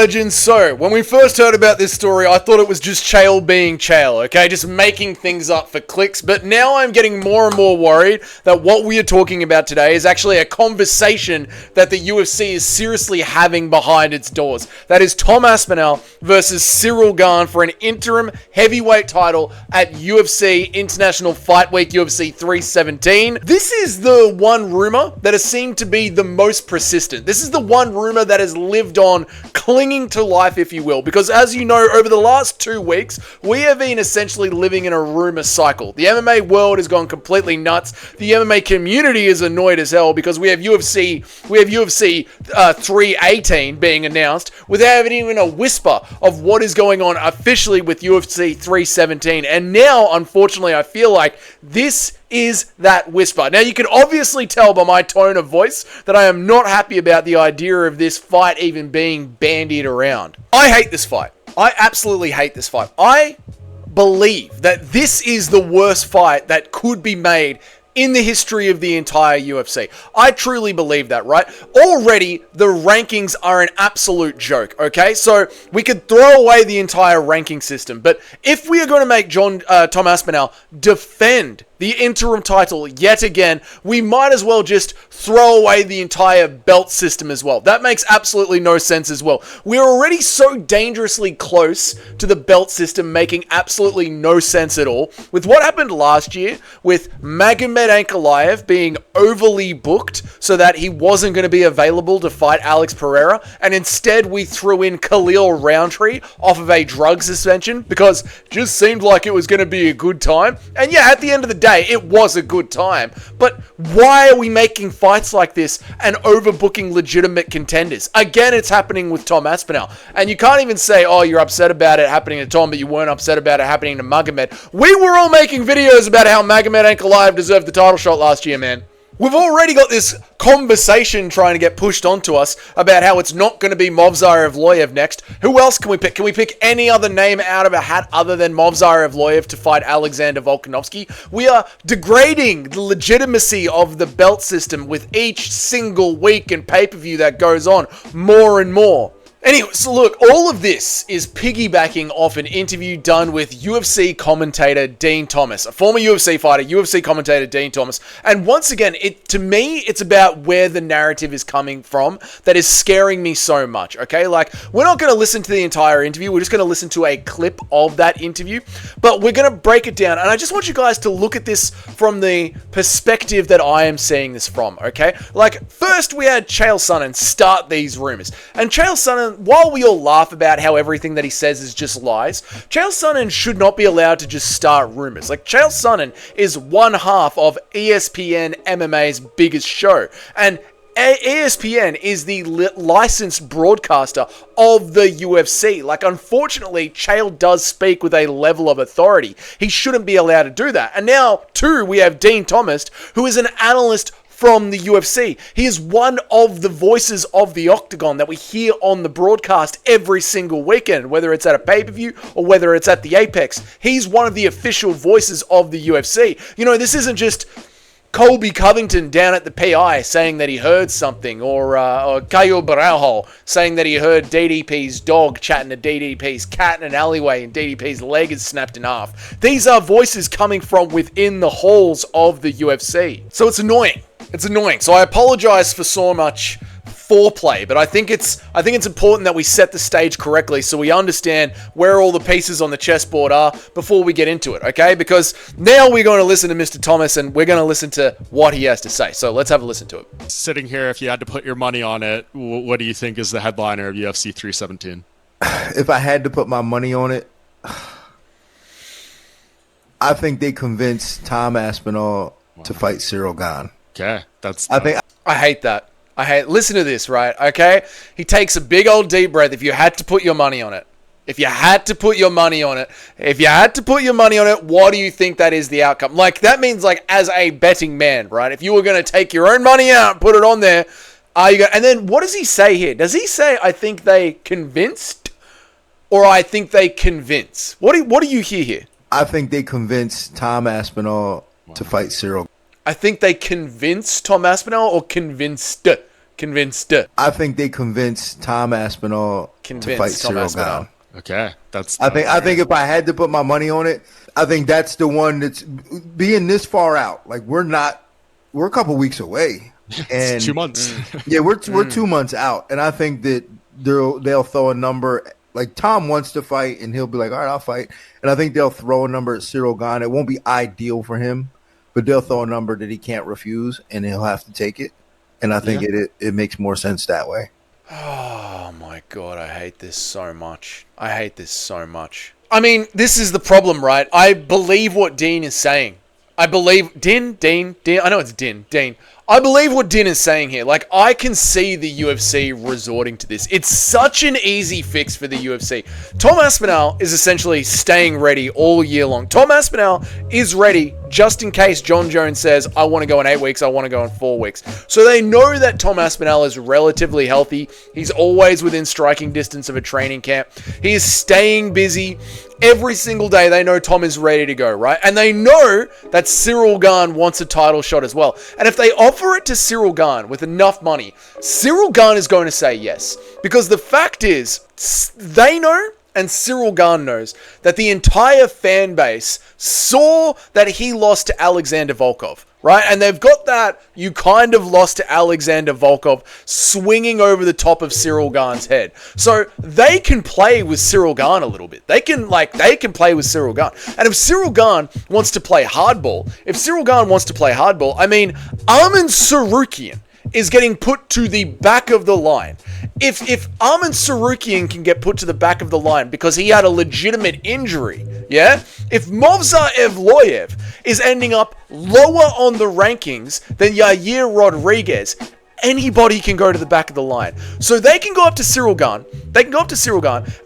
legends. So, when we first heard about this story, I thought it was just Chael being Chael, okay? Just making things up for clicks. But now I'm getting more and more worried that what we are talking about today is actually a conversation that the UFC is seriously having behind its doors. That is Tom Aspinall versus Ciryl Gane for an interim heavyweight title at UFC International Fight Week, UFC 317. This is the one rumor that has seemed to be the most persistent. This is the one rumor that has lived on, clinging to life, if you will, because as you know, over the last 2 weeks, we have been essentially living in a rumor cycle. The MMA world has gone completely nuts. The MMA community is annoyed as hell because we have UFC 318 being announced without even a whisper of what is going on officially with UFC 317. And now, unfortunately, I feel like this is that whisper. Now, you can obviously tell by my tone of voice that I am not happy about the idea of this fight even being bandied around. I hate this fight. I absolutely hate this fight. I believe that this is the worst fight that could be made in the history of the entire UFC. I truly believe that, right? Already, the rankings are an absolute joke, okay? So, we could throw away the entire ranking system, but if we are going to make Tom Aspinall defend the interim title yet again, we might as well just throw away the entire belt system as well. That makes absolutely no sense as well. We're already so dangerously close to the belt system making absolutely no sense at all. With what happened last year, with Magomed Ankalaev being overly booked so that he wasn't going to be available to fight Alex Pereira, and instead we threw in Khalil Roundtree off of a drug suspension because it just seemed like it was going to be a good time. And yeah, at the end of the day, it was a good time, but why are we making fights like this and overbooking legitimate contenders? Again, it's happening with Tom Aspinall, and you can't even say, oh, you're upset about it happening to Tom, but you weren't upset about it happening to Magomed. We were all making videos about how Magomed Ankalaev deserved the title shot last year, man. We've already got this conversation trying to get pushed onto us about how it's not going to be Movsar Evloev next. Who else can we pick? Can we pick any other name out of a hat other than Movsar Evloev to fight Alexander Volkanovski? We are degrading the legitimacy of the belt system with each single week and pay-per-view that goes on more and more. Anyway, so look, all of this is piggybacking off an interview done with UFC commentator Dean Thomas, a former UFC fighter, UFC commentator Dean Thomas. And once again, to me, it's about where the narrative is coming from that is scaring me so much, okay? Like, we're not going to listen to the entire interview. We're just going to listen to a clip of that interview, but we're going to break it down. And I just want you guys to look at this from the perspective that I am seeing this from, okay? Like, first we had Chael Sonnen start these rumors. And Chael Sonnen, while we all laugh about how everything that he says is just lies, Chael Sonnen should not be allowed to just start rumors. Like, Chael Sonnen is one half of ESPN MMA's biggest show, and ESPN is the licensed broadcaster of the UFC. Like, unfortunately, Chael does speak with a level of authority. He shouldn't be allowed to do that. And now, too, we have Dean Thomas, who is an analyst from the UFC. He is one of the voices of the Octagon that we hear on the broadcast every single weekend, whether it's at a pay-per-view or whether it's at the Apex. He's one of the official voices of the UFC. You know, this isn't just Colby Covington down at the PI saying that he heard something, or Caio Baralho saying that he heard DDP's dog chatting to DDP's cat in an alleyway and DDP's leg is snapped in half. These are voices coming from within the halls of the UFC. So it's annoying. It's annoying. So I apologize for so much foreplay, but I think it's important that we set the stage correctly so we understand where all the pieces on the chessboard are before we get into it, okay? Because now we're going to listen to Mr. Thomas and we're going to listen to what he has to say. So let's have a listen to it. Sitting here, if you had to put your money on it, what do you think is the headliner of UFC 317? If I had to put my money on it, I think they convinced Tom Aspinall to fight Ciryl Gane. Okay, I hate that. Listen to this, right? Okay? He takes a big old deep breath. If you had to put your money on it, what do you think that is the outcome? Like, that means, like, as a betting man, right? If you were going to take your own money out and put it on there, are you going to... And then what does he say here? Does he say, I think they convinced? Or I think they convince? What do you hear here? I think they convinced Tom Aspinall to fight Ciryl. I think they convinced Tom Aspinall or convinced Convinced. I think they convinced Tom Aspinall to fight Ciryl Gane. Okay, I think if I had to put my money on it, I think that's the one that's being this far out. Like we're a couple weeks away, and it's 2 months. Yeah, we're 2 months out, and I think that they'll throw a number. Like Tom wants to fight, and he'll be like, "All right, I'll fight." And I think they'll throw a number at Ciryl Gane. It won't be ideal for him, but they'll throw a number that he can't refuse, and he'll have to take it. And I think it makes more sense that way. Oh my God, I hate this so much. I mean, this is the problem, right? I believe what Dean is saying. I believe Dean. I know it's Dean. I believe what Din is saying here. Like, I can see the UFC resorting to this. It's such an easy fix for the UFC. Tom Aspinall is essentially staying ready all year long. Tom Aspinall is ready just in case Jon Jones says, I want to go in 8 weeks, I want to go in 4 weeks. So they know that Tom Aspinall is relatively healthy. He's always within striking distance of a training camp. He is staying busy. Every single day, they know Tom is ready to go, right? And they know that Ciryl Gane wants a title shot as well. And if they offer it to Ciryl Gane with enough money, Ciryl Gane is going to say yes. Because the fact is, they know, and Ciryl Gane knows, that the entire fan base saw that he lost to Alexander Volkov, right? And they've got that, you kind of lost to Alexander Volkov, swinging over the top of Ciryl Gane's head. So they can play with Ciryl Gane a little bit. They can play with Ciryl Gane. And if Ciryl Gane wants to play hardball, I mean, Arman Tsarukyan is getting put to the back of the line. If Arman Tsarukyan can get put to the back of the line because he had a legitimate injury, yeah? If Movsar Evloev is ending up lower on the rankings than Yair Rodriguez, anybody can go to the back of the line. So they can go up to Ciryl Gane.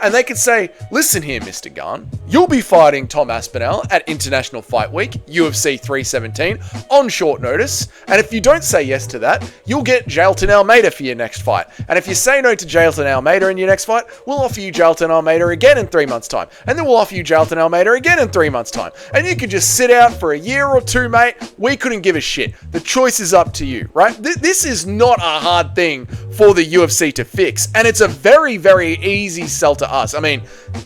And they can say, listen here, Mr. Gane, you'll be fighting Tom Aspinall at International Fight Week, UFC 317, on short notice. And if you don't say yes to that, you'll get Jailton Almeida for your next fight. And if you say no to Jailton Almeida in your next fight, we'll offer you Jailton Almeida again in 3 months' time. And then we'll offer you Jailton Almeida again in 3 months' time. And you could just sit out for a year or two, mate. We couldn't give a shit. The choice is up to you, right? This is not a hard thing for the UFC to fix. And it's a very, very easy sell to us. I mean,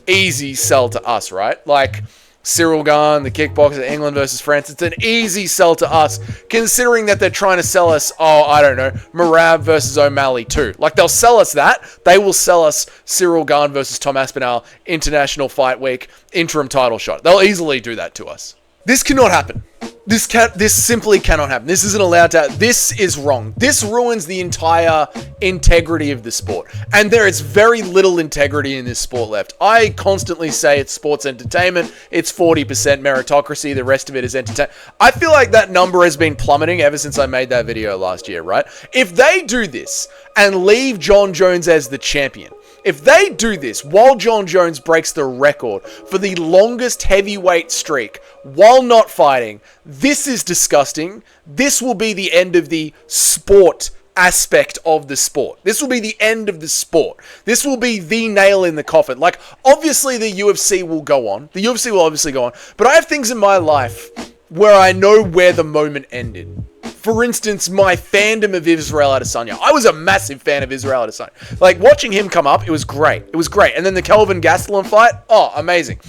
easy sell to us, right? Like Ciryl Gane, the kickboxer, England versus France. It's an easy sell to us, considering that they're trying to sell us, Merab versus O'Malley too. Like, they'll sell us that. They will sell us Ciryl Gane versus Tom Aspinall, International Fight Week, interim title shot. They'll easily do that to us. This cannot happen. This simply cannot happen. This isn't allowed to happen. This is wrong. This ruins the entire integrity of the sport. And there is very little integrity in this sport left. I constantly say it's sports entertainment. It's 40% meritocracy. The rest of it is entertainment. I feel like that number has been plummeting ever since I made that video last year, right? If they do this and leave Jon Jones as the champion, if they do this while Jon Jones breaks the record for the longest heavyweight streak while not fighting, this is disgusting. This will be the end of the sport aspect of the sport. This will be the end of the sport. This will be the nail in the coffin. Like, obviously the UFC will go on. The UFC will obviously go on. But I have things in my life where I know where the moment ended. For instance, my fandom of Israel Adesanya. I was a massive fan of Israel Adesanya. Like, watching him come up, it was great. It was great. And then the Kelvin Gastelum fight, amazing.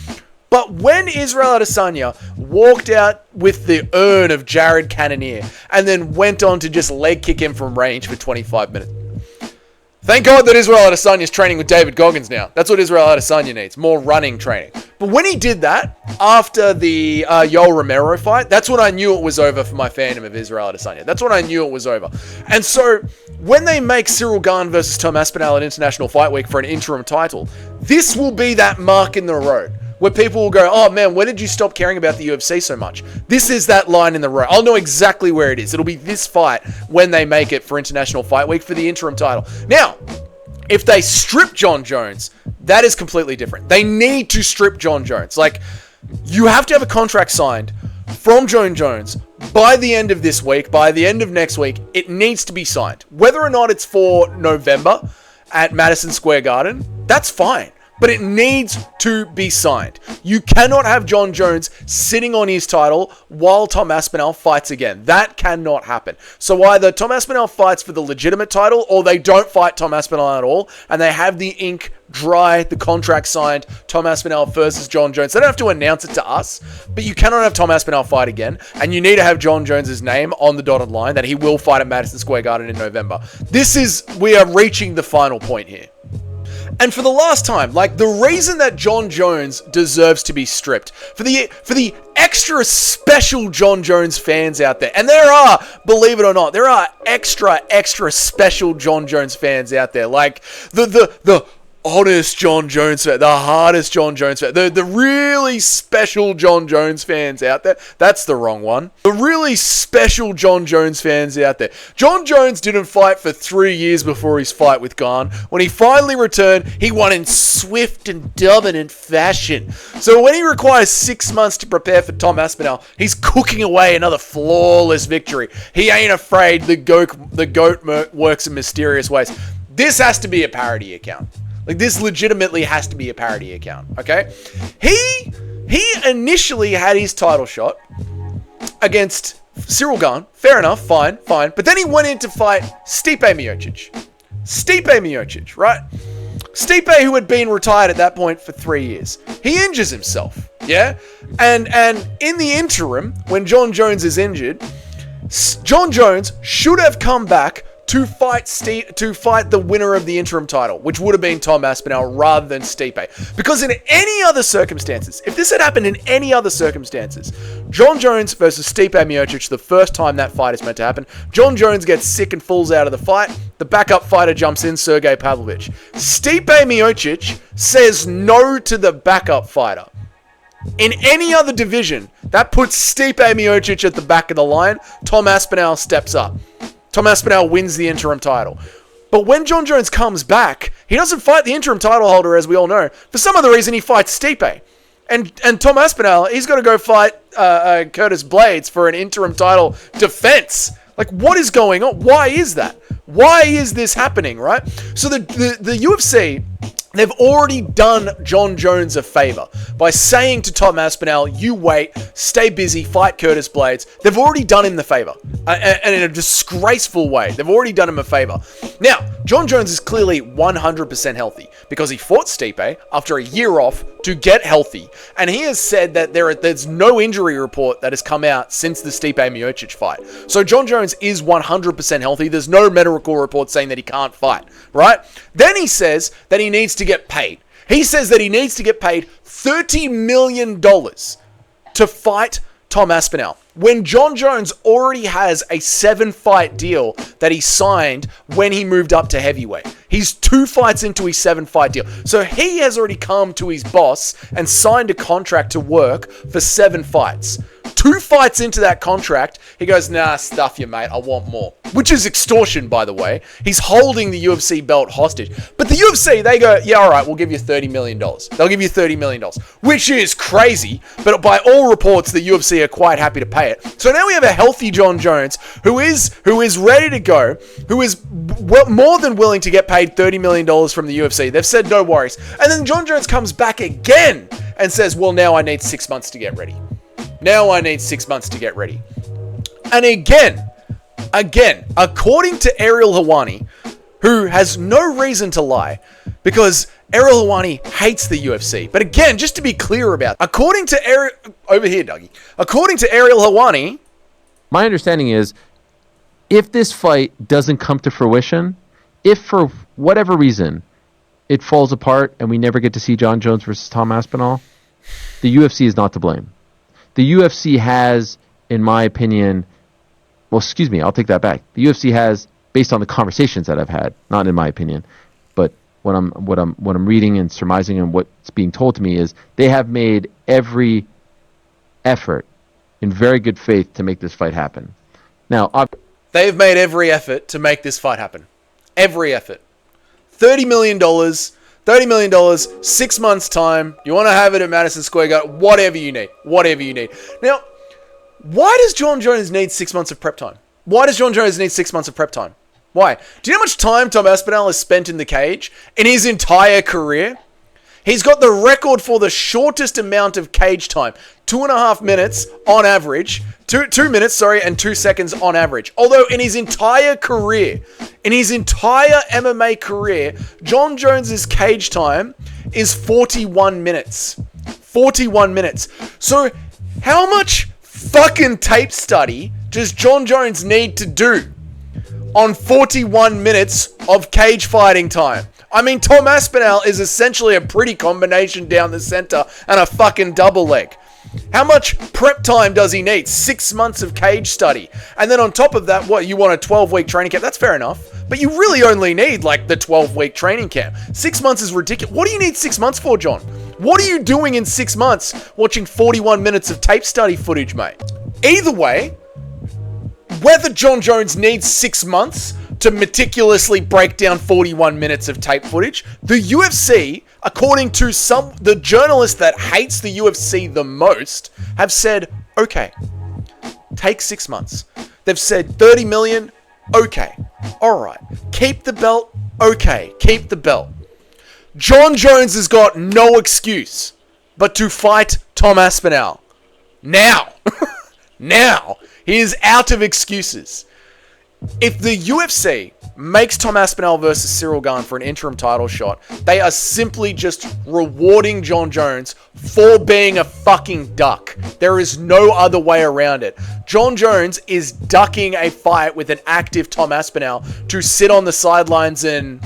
But when Israel Adesanya walked out with the urn of Jared Cannonier and then went on to just leg kick him from range for 25 minutes. Thank God that Israel Adesanya is training with David Goggins now. That's what Israel Adesanya needs. More running training. But when he did that, after the Yoel Romero fight, that's when I knew it was over for my fandom of Israel Adesanya. That's when I knew it was over. And so, when they make Ciryl Gane versus Tom Aspinall at International Fight Week for an interim title, this will be that mark in the road. Where people will go, oh man, when did you stop caring about the UFC so much? This is that line in the road. I'll know exactly where it is. It'll be this fight when they make it for International Fight Week for the interim title. Now, if they strip Jon Jones, that is completely different. They need to strip Jon Jones. Like, you have to have a contract signed from Jon Jones by the end of this week, by the end of next week. It needs to be signed. Whether or not it's for November at Madison Square Garden, that's fine. but it needs to be signed. You cannot have Jon Jones sitting on his title while Tom Aspinall fights again. That cannot happen. So either Tom Aspinall fights for the legitimate title, or they don't fight Tom Aspinall at all, and they have the ink dry, the contract signed, Tom Aspinall versus Jon Jones. They don't have to announce it to us, but you cannot have Tom Aspinall fight again, and you need to have Jon Jones' name on the dotted line that he will fight at Madison Square Garden in November. We are reaching the final point here. And for the last time, like, the reason that Jon Jones deserves to be stripped, for the extra special Jon Jones fans out there, and there are, believe it or not, there are extra special Jon Jones fans out there, like the honest Jon Jones fan, the hardest Jon Jones fan, the really special Jon Jones fans out there. That's the wrong one. The really special Jon Jones fans out there. Jon Jones didn't fight for 3 years before his fight with Gane. When he finally returned, he won in swift and dominant fashion. So when he requires 6 months to prepare for Tom Aspinall, he's cooking away another flawless victory. He ain't afraid. The goat works in mysterious ways. This has to be a parody account. Like, this legitimately has to be a parody account, okay? He initially had his title shot against Ciryl Gane. Fair enough, fine. But then he went in to fight Stipe Miocic. Right? Stipe, who had been retired at that point for 3 years. He injures himself, yeah? And in the interim, when Jon Jones is injured, Jon Jones should have come back to fight the winner of the interim title, which would have been Tom Aspinall rather than Stipe. Because in any other circumstances, if this had happened in any other circumstances, Jon Jones versus Stipe Miocic, the first time that fight is meant to happen, Jon Jones gets sick and falls out of the fight, the backup fighter jumps in, Sergey Pavlovich. Stipe Miocic says no to the backup fighter. In any other division, that puts Stipe Miocic at the back of the line. Tom Aspinall steps up. Tom Aspinall wins the interim title. But when Jon Jones comes back, he doesn't fight the interim title holder, as we all know. For some other reason, he fights Stipe. And Tom Aspinall, he's got to go fight Curtis Blades for an interim title defense. Like, what is going on? Why is that? Why is this happening, right? So the UFC, they've already done Jon Jones a favor by saying to Tom Aspinall, you wait, stay busy, fight Curtis Blades. They've already done him the favor. And in a disgraceful way. They've already done him a favor. Now, Jon Jones is clearly 100% healthy because he fought Stipe after a year off to get healthy. And he has said that there's no injury report that has come out since the Stipe Miocic fight. So Jon Jones is 100% healthy. There's no medical report saying that he can't fight, right? Then he says that he needs to get paid. He says that he needs to get paid $30 million to fight Tom Aspinall, when Jon Jones already has a 7-fight deal that he signed when he moved up to heavyweight. He's 2 fights into his 7-fight deal. So he has already come to his boss and signed a contract to work for 7 fights. 2 fights into that contract, he goes, nah, stuff you, mate. I want more. Which is extortion, by the way. He's holding the UFC belt hostage. But the UFC, they go, yeah, all right, we'll give you $30 million. They'll give you $30 million, which is crazy. But by all reports, the UFC are quite happy to pay it. So now we have a healthy Jon Jones who is ready to go, who is more than willing to get paid $30 million from the UFC. They've said no worries. And then Jon Jones comes back again and says, well, now I need 6 months to get ready. Now I need 6 months to get ready. And again, according to Ariel Helwani, who has no reason to lie, because Ariel Helwani hates the UFC. But again, just to be clear about, according to Ariel, over here, Dougie. According to Ariel Helwani, my understanding is, if this fight doesn't come to fruition, if for whatever reason it falls apart and we never get to see Jon Jones versus Tom Aspinall, the UFC is not to blame. The UFC has, in my opinion, well, excuse me, I'll take that back. The UFC has, based on the conversations that I've had, not in my opinion, but what I'm reading and surmising and what's being told to me is they have made every effort in very good faith to make this fight happen. Now, they've made every effort to make this fight happen. Every effort. $30 million. $30 million, 6 months' time. You want to have it at Madison Square Garden, whatever you need. Whatever you need. Now, why does Jon Jones need 6 months of prep time? Why does Jon Jones need 6 months of prep time? Why? Do you know how much time Tom Aspinall has spent in the cage in his entire career? He's got the record for the shortest amount of cage time. 2.5 minutes on average. 2 minutes, and 2 seconds on average. Although in his entire career, MMA career, Jon Jones's cage time is 41 minutes. 41 minutes. So how much fucking tape study does Jon Jones need to do on 41 minutes of cage fighting time? I mean, Tom Aspinall is essentially a pretty combination down the center and a fucking double leg. How much prep time does he need? 6 months of cage study. And then on top of that, what, you want a 12-week training camp? That's fair enough. But you really only need, like, the 12-week training camp. 6 months is ridiculous. What do you need 6 months for, John? What are you doing in 6 months watching 41 minutes of tape study footage, mate? Either way, whether Jon Jones needs 6 months to meticulously break down 41 minutes of tape footage, the UFC, according to the journalist that hates the UFC the most, have said, okay, take 6 months. They've said 30 million, okay, all right. Keep the belt, okay, keep the belt. Jon Jones has got no excuse but to fight Tom Aspinall. Now. Now. He is out of excuses. If the UFC makes Tom Aspinall versus Ciryl Gane for an interim title shot, they are simply just rewarding Jon Jones for being a fucking duck. There is no other way around it. Jon Jones is ducking a fight with an active Tom Aspinall to sit on the sidelines and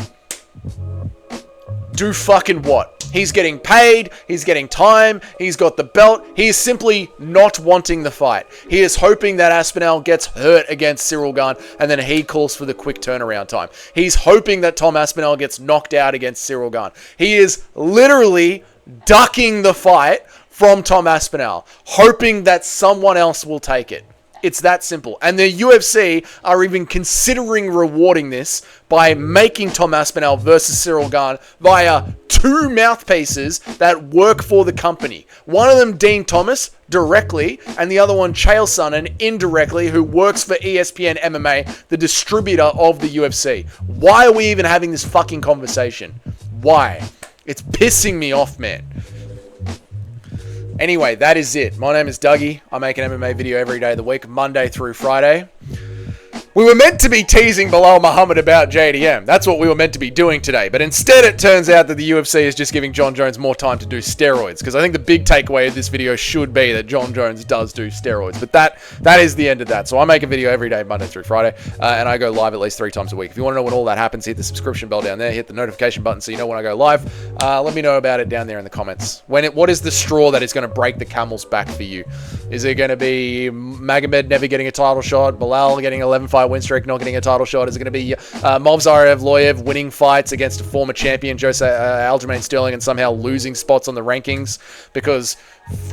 do fucking what? He's getting paid, he's getting time, he's got the belt. He is simply not wanting the fight. He is hoping that Aspinall gets hurt against Ciryl Gane and then he calls for the quick turnaround time. He's hoping that Tom Aspinall gets knocked out against Ciryl Gane. He is literally ducking the fight from Tom Aspinall, hoping that someone else will take it. It's that simple. And the UFC are even considering rewarding this by making Tom Aspinall versus Ciryl Gane via 2 mouthpieces that work for the company. One of them, Dean Thomas, directly, and the other one, Chael Sonnen, indirectly, who works for ESPN MMA, the distributor of the UFC. Why are we even having this fucking conversation? Why? It's pissing me off, man. Anyway, that is it. My name is Dougie. I make an MMA video every day of the week, Monday through Friday. We were meant to be teasing Bilal Muhammad about JDM. That's what we were meant to be doing today. But instead, it turns out that the UFC is just giving Jon Jones more time to do steroids. Because I think the big takeaway of this video should be that Jon Jones does do steroids. But that is the end of that. So I make a video every day, Monday through Friday. And I go live at least 3 times a week. If you want to know when all that happens, hit the subscription bell down there. Hit the notification button so you know when I go live. Let me know about it down there in the comments. What is the straw that is going to break the camel's back for you? Is it going to be Magomed never getting a title shot? Bilal getting an 11-fight win streak, not getting a title shot? Is it going to be Movsar Evloev winning fights against a former champion, Aljamain Sterling, and somehow losing spots on the rankings because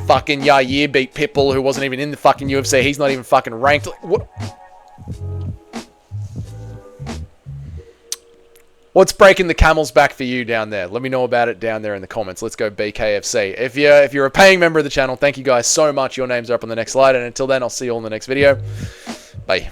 fucking Yair beat Pitbull, who wasn't even in the fucking UFC? He's not even fucking ranked. What? What's breaking the camel's back for you down there? Let me know about it down there in the comments. Let's go BKFC. If you're a paying member of the channel, thank you guys so much. Your names are up on the next slide. And until then, I'll see you all in the next video. Bye.